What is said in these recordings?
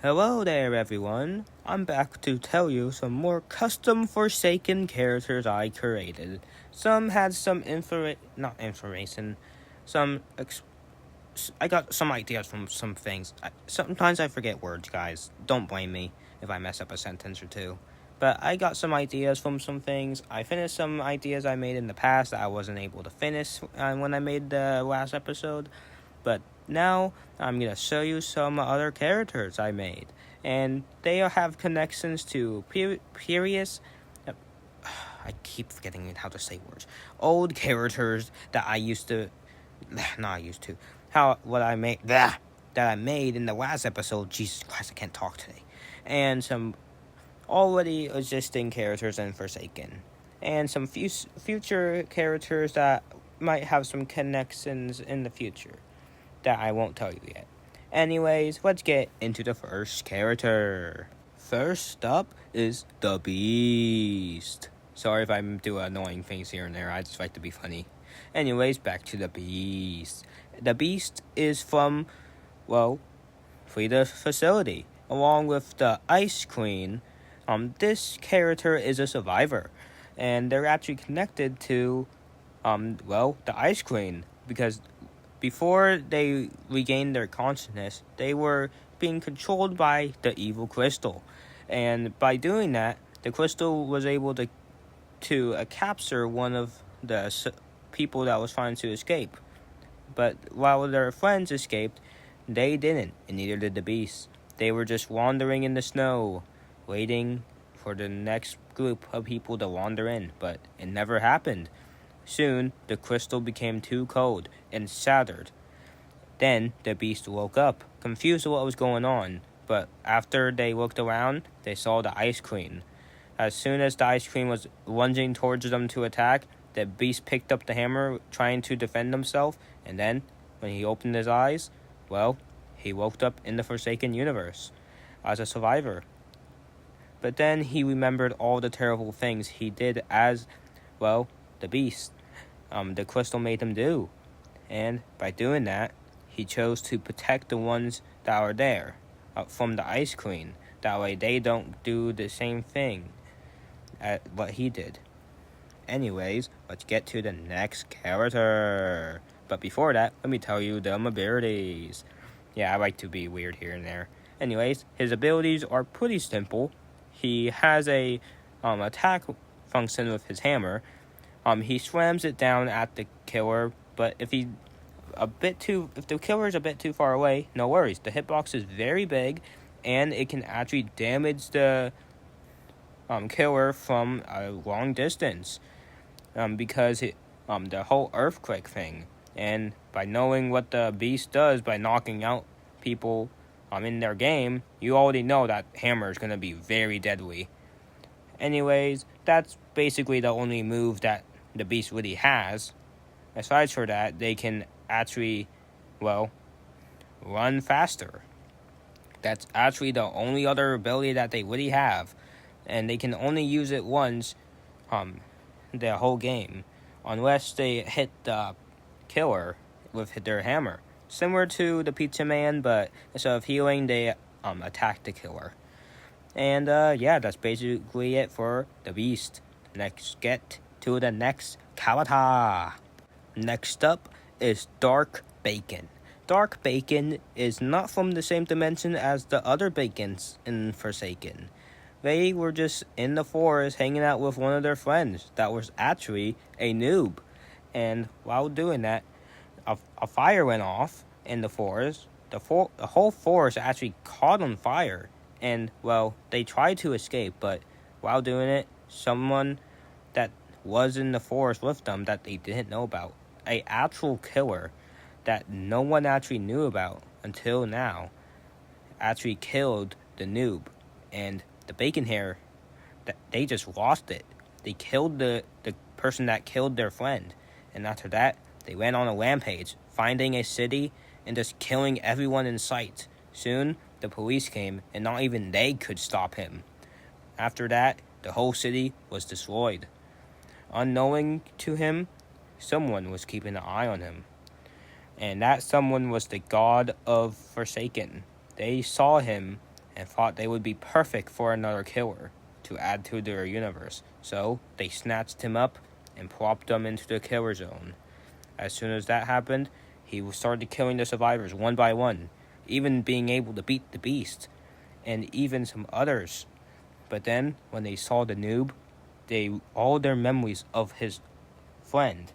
Hello there, everyone. I'm back to tell you some more custom Forsaken characters I created. Some had some not information, some. I got some ideas from some things. Sometimes I forget words, guys. Don't blame me if I mess up a sentence or two. But I got some ideas from some things. I finished some ideas I made in the past that I wasn't able to finish when I made the last episode. But now I'm gonna show you some other characters I made, and they have connections to previous. I keep forgetting how to say words. Old characters that I used to, not I used to. What I made that I made in the last episode. Jesus Christ, I can't talk today. And some already existing characters in Forsaken, and some future characters that might have some connections in the future that I won't tell you yet. Anyways, let's get into the first character. First up is the Beast. Sorry if I do annoying things here and there, I just like to be funny. Anyways, back to the Beast. The Beast is from, Frida Facility, along with the Ice Queen. This character is a survivor, and they're actually connected to, the Ice Queen, because before they regained their consciousness, they were being controlled by the evil crystal. And by doing that, the crystal was able to capture one of the people that was trying to escape. But while their friends escaped, they didn't, and neither did the beast. They were just wandering in the snow, waiting for the next group of people to wander in, but it never happened. Soon, the crystal became too cold and shattered. Then, the beast woke up, confused with what was going on, but after they looked around, they saw the Ice Queen. As soon as the Ice Queen was lunging towards them to attack, the beast picked up the hammer, trying to defend himself, and then, when he opened his eyes, he woke up in the Forsaken universe as a survivor. But then he remembered all the terrible things he did as, the beast. The crystal made him do. And by doing that, he chose to protect the ones that are there from the Ice Queen. That way they don't do the same thing at what he did. Anyways, let's get to the next character. But before that, let me tell you them abilities. Yeah, I like to be weird here and there. Anyways, his abilities are pretty simple. He has a attack function with his hammer. He slams it down at the killer, but if the killer is a bit too far away, no worries. The hitbox is very big, and it can actually damage the killer from a long distance. Because the whole earthquake thing, and by knowing what the beast does by knocking out people in their game, you already know that hammer is gonna be very deadly. Anyways, that's basically the only move that the beast really has. Aside from that, they can actually, run faster. That's actually the only other ability that they really have, and they can only use it once, the whole game, unless they hit the killer with their hammer. Similar to the Pizza Man, but instead of healing, they attack the killer. And that's basically it for the beast. Next, get to the next character. Next up is Dark Bacon. Dark Bacon is not from the same dimension as the other Bacons in Forsaken. They were just in the forest hanging out with one of their friends that was actually a noob. And while doing that, a fire went off in the forest. The whole forest actually caught on fire. And, they tried to escape, but while doing it, someone that was in the forest with them that they didn't know about, a actual killer that no one actually knew about until now, actually killed the noob. And the bacon hair, they just lost it. They killed the person that killed their friend. And after that, they went on a rampage, finding a city and just killing everyone in sight. Soon, the police came, and not even they could stop him. After that, the whole city was destroyed. Unknowing to him, someone was keeping an eye on him. And that someone was the god of Forsaken. They saw him, and thought they would be perfect for another killer to add to their universe. So they snatched him up and plopped him into the killer zone. As soon as that happened, he started killing the survivors one by one, even being able to beat the beast, and even some others. But then, when they saw the noob, all their memories of his friend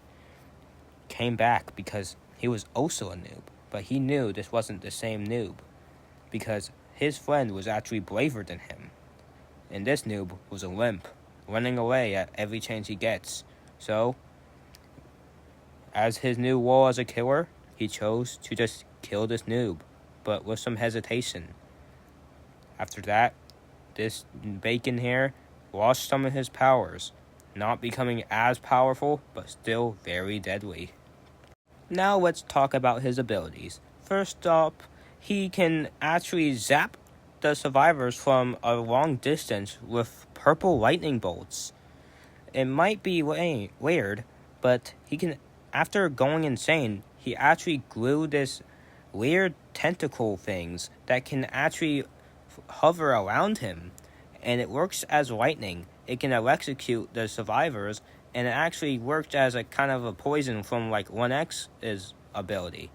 came back because he was also a noob. But he knew this wasn't the same noob, because his friend was actually braver than him. And this noob was a wimp, running away at every chance he gets. So, as his new role as a killer, he chose to just kill this noob, but with some hesitation. After that, this bacon here lost some of his powers, not becoming as powerful, but still very deadly. Now let's talk about his abilities. First up, he can actually zap the survivors from a long distance with purple lightning bolts. It might be weird, but he can, after going insane, he actually grew this weird tentacle things that can actually hover around him, and it works as lightning. It can electrocute the survivors, and it actually works as a kind of a poison from like 1X's ability,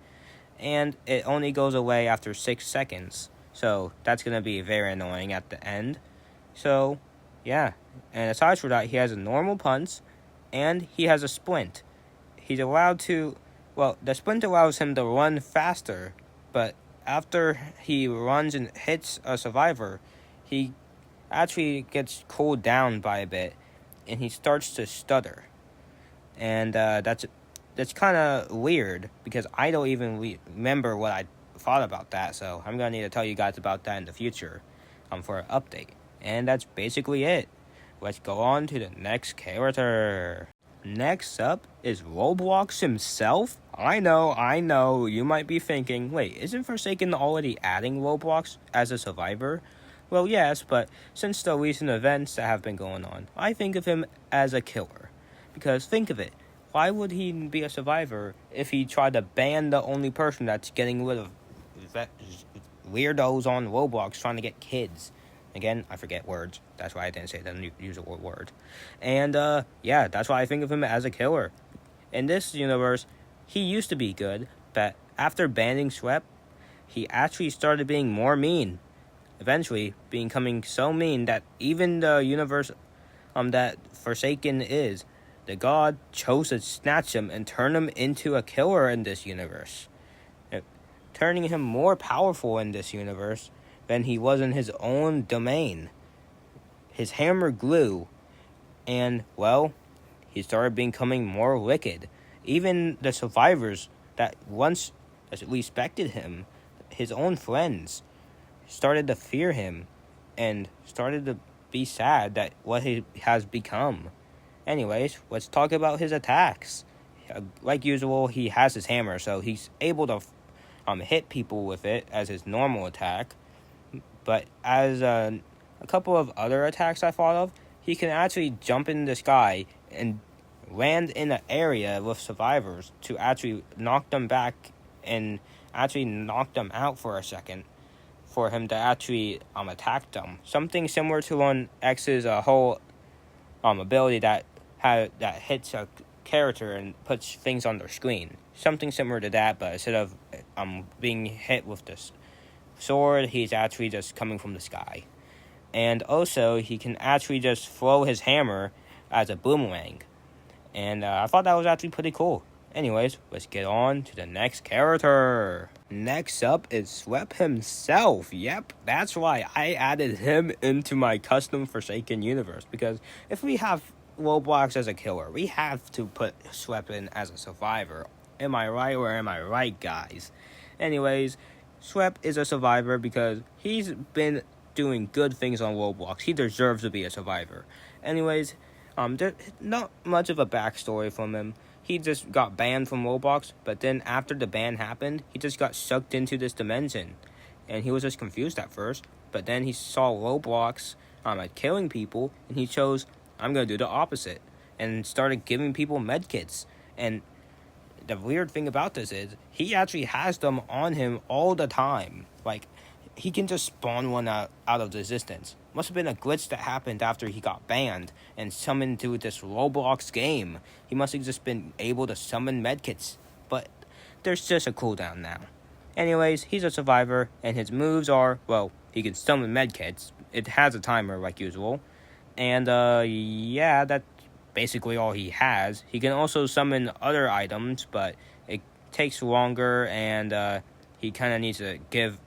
and it only goes away after 6 seconds, so that's going to be very annoying at the end. So yeah, and aside from that, he has a normal punch, and he has a sprint. He's allowed to, the sprint allows him to run faster, but after he runs and hits a survivor, he actually gets cooled down by a bit, and he starts to stutter. And that's kind of weird, because I don't even remember what I thought about that, so I'm going to need to tell you guys about that in the future for an update. And that's basically it. Let's go on to the next character. Next up is Roblox himself. I know, you might be thinking, wait, isn't Forsaken already adding Roblox as a survivor? Well, yes, but since the recent events that have been going on, I think of him as a killer. Because think of it, why would he be a survivor if he tried to ban the only person that's getting rid of weirdos on Roblox trying to get kids? Again, I forget words. That's why I didn't say the usual word. And, yeah, that's why I think of him as a killer. In this universe, he used to be good, but after banning Swept, he actually started being more mean. Eventually, becoming so mean that even the universe that Forsaken is, the god chose to snatch him and turn him into a killer in this universe. Turning him more powerful in this universe than he was in his own domain. His hammer grew, and, he started becoming more wicked. Even the survivors that once respected him, his own friends, started to fear him, and started to be sad that what he has become. Anyways, let's talk about his attacks. Like usual, he has his hammer, so he's able to hit people with it as his normal attack. But as a couple of other attacks I thought of, he can actually jump in the sky and land in an area with survivors to actually knock them back and actually knock them out for a second for him to actually attack them. Something similar to 1X's whole ability that hits a character and puts things on their screen. Something similar to that, but instead of being hit with this sword, he's actually just coming from the sky. And also, he can actually just throw his hammer as a boomerang. And I thought that was actually pretty cool. Anyways, let's get on to the next character. Next up is Swept himself. Yep, that's why I added him into my custom Forsaken universe. Because if we have Roblox as a killer, we have to put Swept in as a survivor. Am I right or am I right, guys? Anyways, Swept is a survivor because he's been doing good things on Roblox. He deserves to be a survivor. Anyways, there's not much of a backstory from him. He just got banned from Roblox, but then after the ban happened, he just got sucked into this dimension. And he was just confused at first, but then he saw Roblox killing people, and he chose, I'm going to do the opposite, and started giving people medkits. And the weird thing about this is, he actually has them on him all the time. Like, he can just spawn one out of existence. Must have been a glitch that happened after he got banned and summoned to this Roblox game. He must have just been able to summon medkits, but there's just a cooldown now. Anyways, he's a survivor, and his moves are, well, he can summon medkits. It has a timer like usual. And, yeah, that's basically all he has. He can also summon other items, but it takes longer, and, he kind of needs to give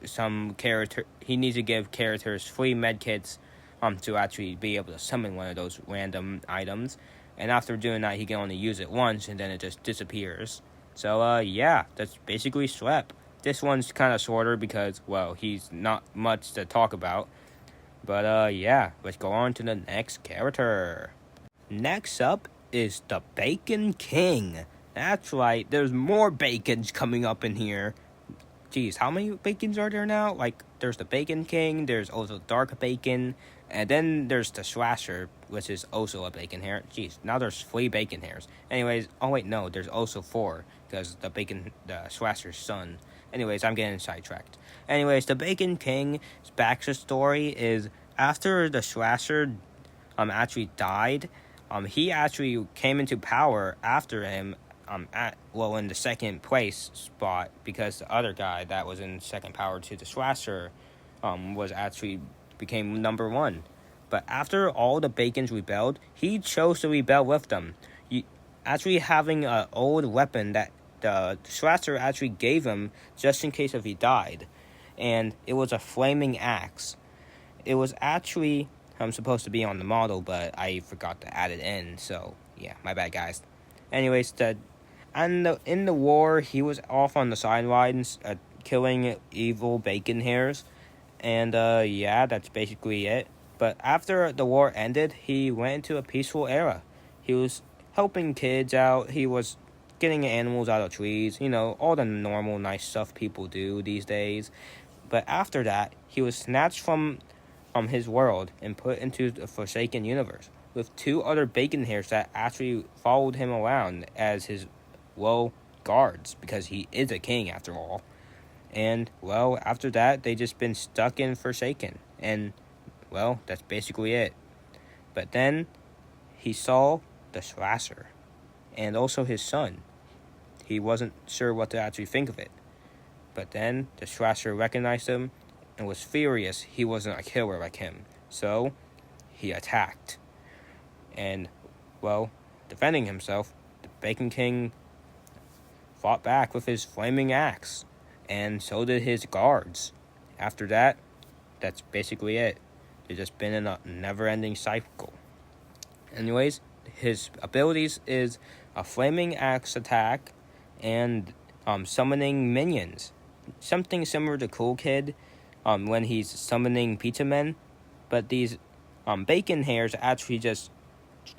characters free medkits, to actually be able to summon one of those random items. And after doing that, he can only use it once, and then it just disappears. So, yeah, that's basically Schlep. This one's kind of shorter because, well, he's not much to talk about. But, yeah, let's go on to the next character. Next up is the Bacon King. That's right, there's more bacons coming up in here. Geez, how many bacons are there now? Like, there's the Bacon King, there's also Dark Bacon, and then there's the Slasher, which is also a bacon hair. Geez, now there's 3 bacon hairs. Anyways, oh wait, no, there's also 4, because the Slasher's son. Anyways, I'm getting sidetracked. Anyways, the Bacon King's backstory is after the Slasher actually died, he actually came into power after him in the second place spot, because the other guy that was in second power to the Slasher was actually became number 1. But after all the Bacons rebelled, he chose to rebel with them. Actually having an old weapon that the Slasher actually gave him just in case if he died. And it was a flaming axe. It was actually supposed to be on the model, but I forgot to add it in. So, yeah, my bad, guys. Anyways, in the war, he was off on the sidelines killing evil bacon hairs. And, yeah, that's basically it. But after the war ended, he went into a peaceful era. He was helping kids out. He was getting animals out of trees. You know, all the normal nice stuff people do these days. But after that, he was snatched from his world and put into the Forsaken universe with 2 other bacon hairs that actually followed him around as his, well, guards, because he is a king after all. And, well, after that, they just been stuck in Forsaken. And, well, that's basically it. But then he saw the Slasher and also his son. He wasn't sure what to actually think of it. But then the Slasher recognized him and was furious he wasn't a killer like him. So he attacked. And, well, defending himself, the Bacon King fought back with his flaming axe. And so did his guards. After that, that's basically it. They've just been in a never-ending cycle. Anyways, his abilities is a flaming axe attack and summoning minions. Something similar to Cool Kid when he's summoning pizza men. But these bacon hairs actually just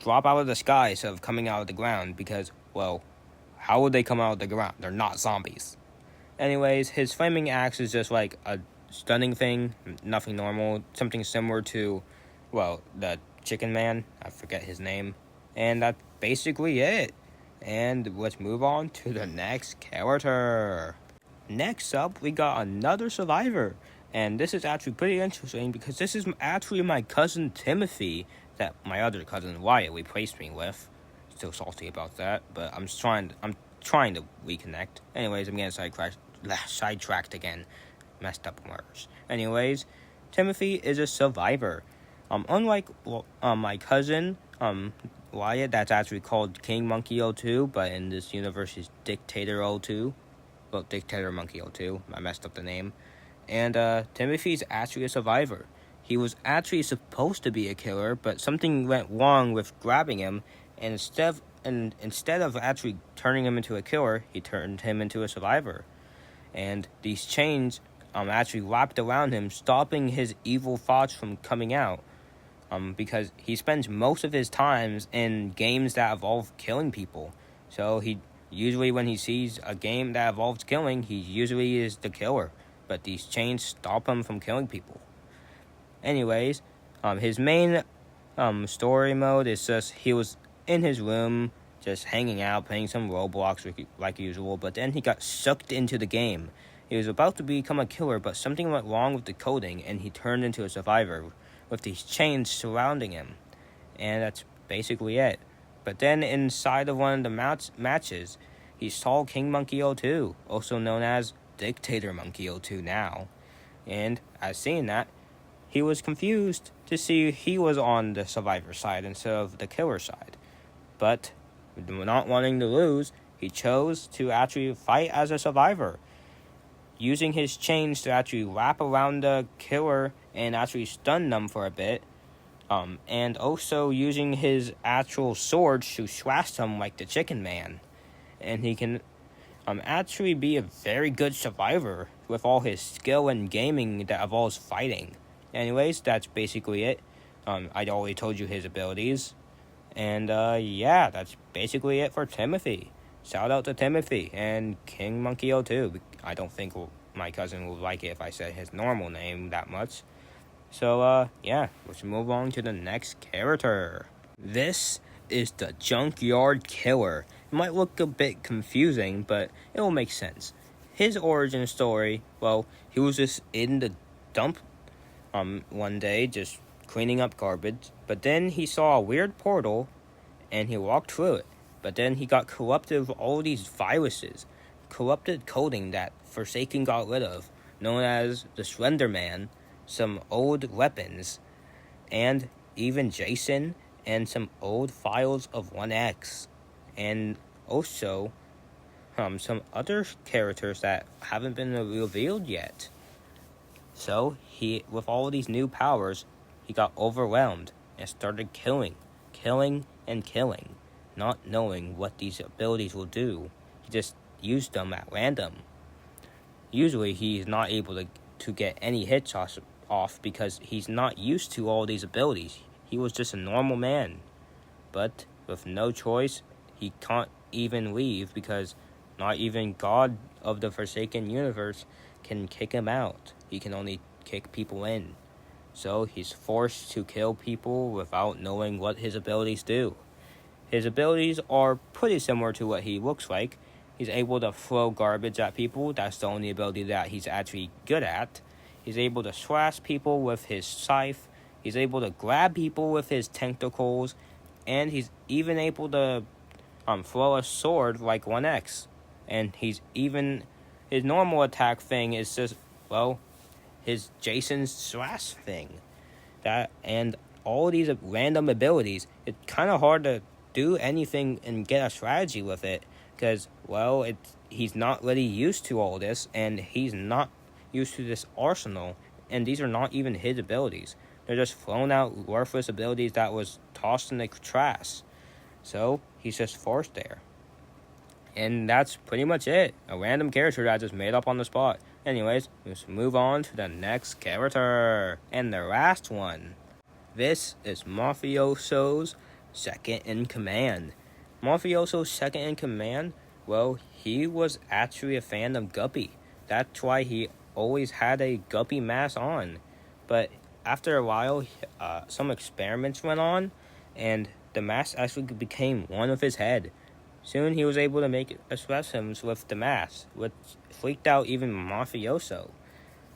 drop out of the sky instead of coming out of the ground because, well, how would they come out of the ground? They're not zombies. Anyways, his flaming axe is just like a stunning thing, nothing normal, something similar to, well, the Chicken Man, I forget his name, and that's basically it. And let's move on to the next character. Next up, we got another survivor, and this is actually pretty interesting because this is actually my cousin Timothy that my other cousin Wyatt replaced me with. Still salty about that, but I'm trying to reconnect. Anyways, I'm getting sidetracked again. Messed up words. Anyways, Timothy is a survivor. Unlike my cousin Wyatt, that's actually called King Monkey 02, but in this universe he's Dictator 02. Well, Dictator Monkey 02. I messed up the name. And Timothy's actually a survivor. He was actually supposed to be a killer, but something went wrong with grabbing him, and instead of actually turning him into a killer, he turned him into a survivor. And these chains actually wrapped around him, stopping his evil thoughts from coming out. Because he spends most of his times in games that involve killing people. So he usually, when he sees a game that involves killing, he usually is the killer. But these chains stop him from killing people. Anyways, his main story mode is just he was in his room, just hanging out, playing some Roblox like usual. But then he got sucked into the game. He was about to become a killer, but something went wrong with the coding, and he turned into a survivor with these chains surrounding him. And that's basically it. But then inside of one of the matches, he saw King Monkey 02, also known as Dictator Monkey 02 now. And as seeing that, he was confused to see he was on the survivor side instead of the killer side. But not wanting to lose, he chose to actually fight as a survivor, using his chains to actually wrap around the killer and actually stun them for a bit, and also using his actual swords to slash them like the Chicken Man. And he can actually be a very good survivor with all his skill and gaming that involves fighting. Anyways, that's basically it. I already told you his abilities. And yeah, that's basically it for Timothy. Shout out to Timothy and King Monkey 02. I don't think my cousin would like it if I said his normal name that much. So yeah, let's move on to the next character. This is the Junkyard Killer. It might look a bit confusing, but it will make sense. His origin story, well, he was just in the dump one day, just cleaning up garbage, but then he saw a weird portal, and he walked through it. But then he got corrupted with all these viruses, corrupted coding that Forsaken got rid of, known as the Slender Man, some old weapons, and even Jason, and some old files of 1X, and also some other characters that haven't been revealed yet. So he, with all these new powers, he got overwhelmed and started killing, not knowing what these abilities will do. He just used them at random. Usually he's not able to get any hits off because he's not used to all these abilities. He was just a normal man. But with no choice, he can't even leave because not even God of the Forsaken Universe can kick him out. He can only kick people in. So he's forced to kill people without knowing what his abilities do. His abilities are pretty similar to what he looks like. He's able to throw garbage at people. That's the only ability that he's actually good at. He's able to slash people with his scythe. He's able to grab people with his tentacles. And he's even able to throw a sword like 1X. And his normal attack thing is just, well, his Jason's slash thing. And all these random abilities, it's kind of hard to do anything and get a strategy with it because, well, he's not really used to all this, and he's not used to this arsenal, and these are not even his abilities. They're just thrown out worthless abilities that was tossed in the trash. So he's just forced there. And that's pretty much it. A random character that I just made up on the spot. Anyways, let's move on to the next character. And the last one. This is Mafioso's second in command. Mafioso's second in command, well, he was actually a fan of Guppy. That's why he always had a Guppy mask on. But after a while, some experiments went on, and the mask actually became one of his head. Soon he was able to make expressions with the mask, which freaked out even Mafioso.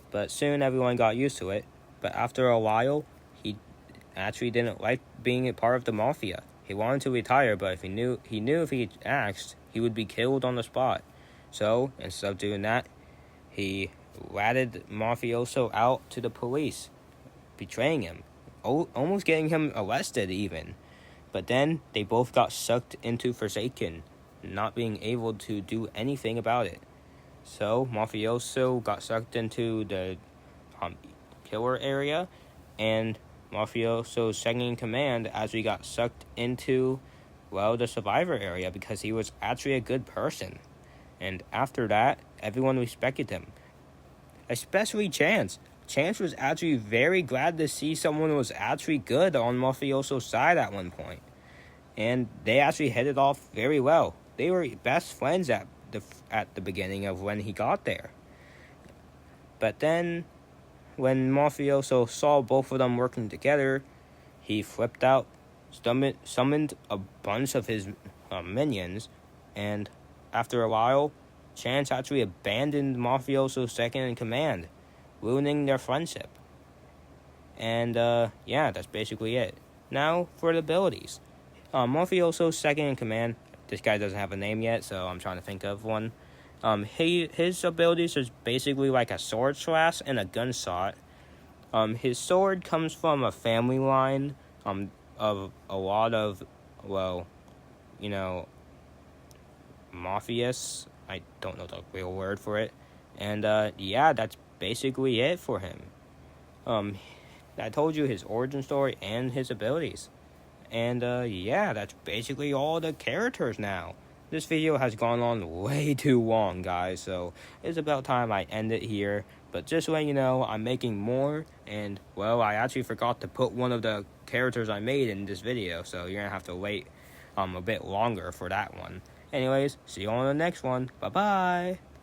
But soon everyone got used to it. But after a while, he actually didn't like being a part of the mafia. He wanted to retire, but if he knew if he asked, he would be killed on the spot. So instead of doing that, he ratted Mafioso out to the police, betraying him, almost getting him arrested even. But then they both got sucked into Forsaken, not being able to do anything about it. So Mafioso got sucked into the killer area, and Mafioso's second in command actually got sucked into, well, the survivor area because he was actually a good person. And after that, everyone respected him, especially Chance. Chance was actually very glad to see someone who was actually good on Mafioso's side at one point. And they actually hit it off very well. They were best friends at the beginning of when he got there. But then, when Mafioso saw both of them working together, he flipped out, summoned a bunch of his minions, and after a while, Chance actually abandoned Mafioso's second in command, ruining their friendship. And yeah, that's basically it. Now for the abilities. Mafioso's second in command. This guy doesn't have a name yet, so I'm trying to think of one. His abilities is basically like a sword slash and a gunshot. His sword comes from a family line of a lot of, well, you know, mafias. I don't know the real word for it. And yeah, that's basically it for him. I told you his origin story and his abilities. And yeah, that's basically all the characters now. This video has gone on way too long, guys, so it's about time I end it here. But just to let you know, I'm making more, and, well, I actually forgot to put one of the characters I made in this video, so you're gonna have to wait a bit longer for that one. Anyways, see you on the next one. Bye-bye!